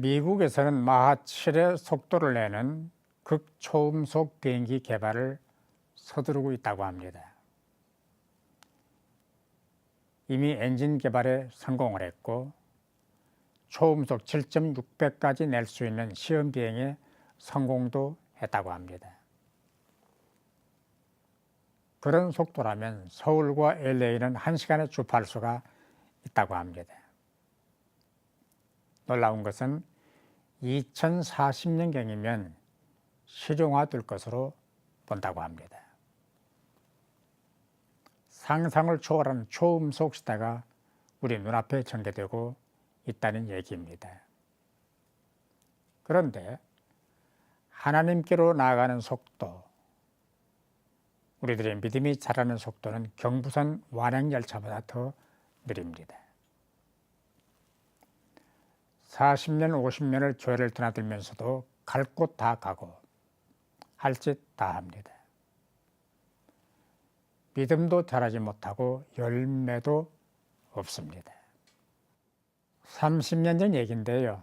미국에서는 마하 7의 속도를 내는 극초음속 비행기 개발을 서두르고 있다고 합니다. 이미 엔진 개발에 성공을 했고 초음속 7.6배까지 낼 수 있는 시험 비행에 성공도 했다고 합니다. 그런 속도라면 서울과 LA는 1시간에 주파할 수가 있다고 합니다. 놀라운 것은 2040년경이면 실용화될 것으로 본다고 합니다. 상상을 초월하는 초음속 시대가 우리 눈앞에 전개되고 있다는 얘기입니다. 그런데 하나님께로 나아가는 속도, 우리들의 믿음이 자라는 속도는 경부선 완행열차보다 더 느립니다. 40년, 50년을 교회를 드나들면서도 갈 곳 다 가고 할 짓 다 합니다. 믿음도 자라지 못하고 열매도 없습니다. 30년 전 얘기인데요.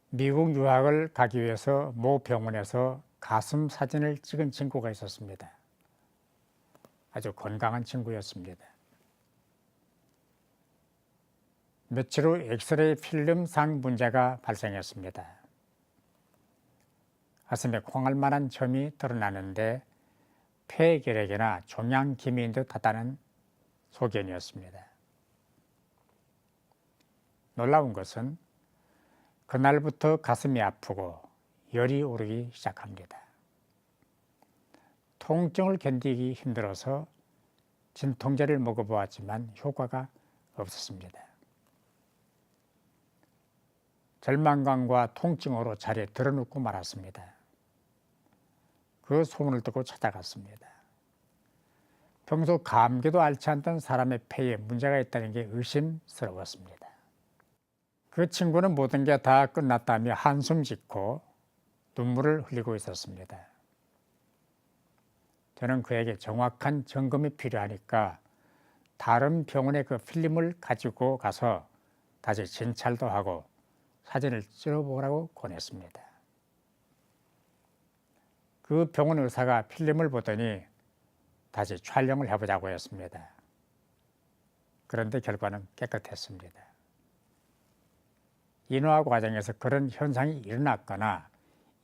미국 유학을 가기 위해서 모 병원에서 가슴 사진을 찍은 친구가 있었습니다. 아주 건강한 친구였습니다. 며칠 후 엑스레이 필름상 문제가 발생했습니다. 가슴에 콩알 만한 점이 드러나는데 폐결핵이나 종양기미인 듯 하다는 소견이었습니다. 놀라운 것은 그날부터 가슴이 아프고 열이 오르기 시작합니다. 통증을 견디기 힘들어서 진통제를 먹어보았지만 효과가 없었습니다. 절망감과 통증으로 자리에 드러눕고 말았습니다. 그 소문을 듣고 찾아갔습니다. 평소 감기도 앓지 않던 사람의 폐에 문제가 있다는 게 의심스러웠습니다. 그 친구는 모든 게 다 끝났다며 한숨 짓고 눈물을 흘리고 있었습니다. 저는 그에게 정확한 점검이 필요하니까 다른 병원에 그 필름을 가지고 가서 다시 진찰도 하고 사진을 찍어보라고 권했습니다. 그 병원 의사가 필름을 보더니 다시 촬영을 해보자고 했습니다. 그런데 결과는 깨끗했습니다. 인화 과정에서 그런 현상이 일어났거나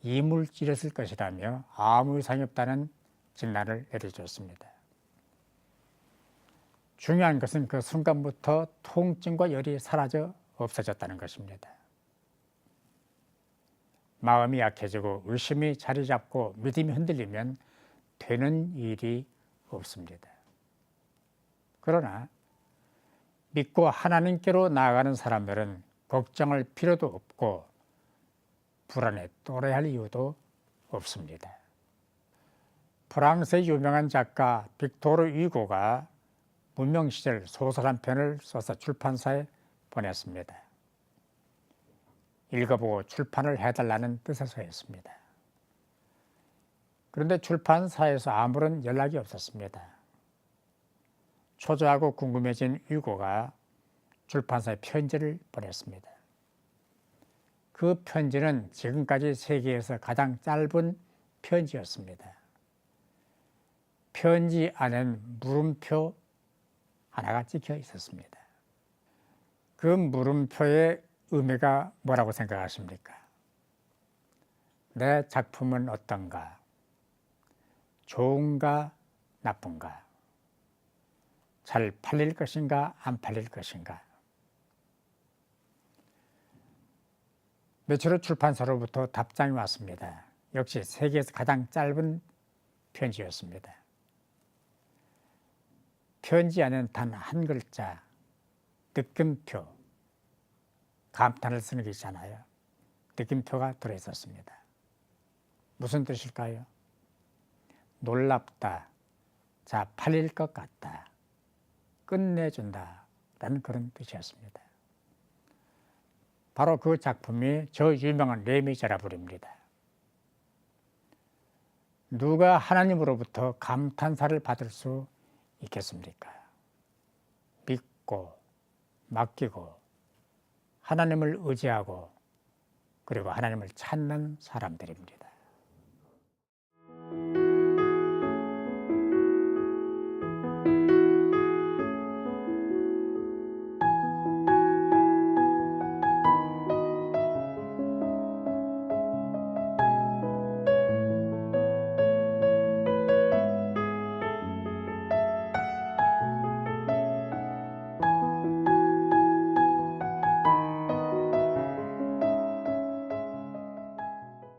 이물질이었을 것이라며 아무 이상이 없다는 진단을 내려줬습니다. 중요한 것은 그 순간부터 통증과 열이 사라져 없어졌다는 것입니다. 마음이 약해지고 의심이 자리 잡고 믿음이 흔들리면 되는 일이 없습니다. 그러나 믿고 하나님께로 나아가는 사람들은 걱정할 필요도 없고 불안에 또래할 이유도 없습니다. 프랑스의 유명한 작가 빅토르 위고가 무명시절 소설 한 편을 써서 출판사에 보냈습니다. 읽어보고 출판을 해달라는 뜻에서였습니다. 그런데 출판사에서 아무런 연락이 없었습니다. 초조하고 궁금해진 위고가 출판사에 편지를 보냈습니다. 그 편지는 지금까지 세계에서 가장 짧은 편지였습니다. 편지 안엔 물음표 하나가 찍혀 있었습니다. 그 물음표의 의미가 뭐라고 생각하십니까? 내 작품은 어떤가? 좋은가? 나쁜가? 잘 팔릴 것인가? 안 팔릴 것인가? 며칠 후 출판사로부터 답장이 왔습니다. 역시 세계에서 가장 짧은 편지였습니다. 편지 안에는 단 한 글자, 느낌표, 감탄을 쓰는 게 있잖아요. 느낌표가 들어있었습니다. 무슨 뜻일까요? 놀랍다, 자 팔릴 것 같다, 끝내준다 라는 그런 뜻이었습니다. 바로 그 작품이 저 유명한 레미제라블입니다. 누가 하나님으로부터 감탄사를 받을 수 있겠습니까? 믿고 맡기고 하나님을 의지하고 그리고 하나님을 찾는 사람들입니다.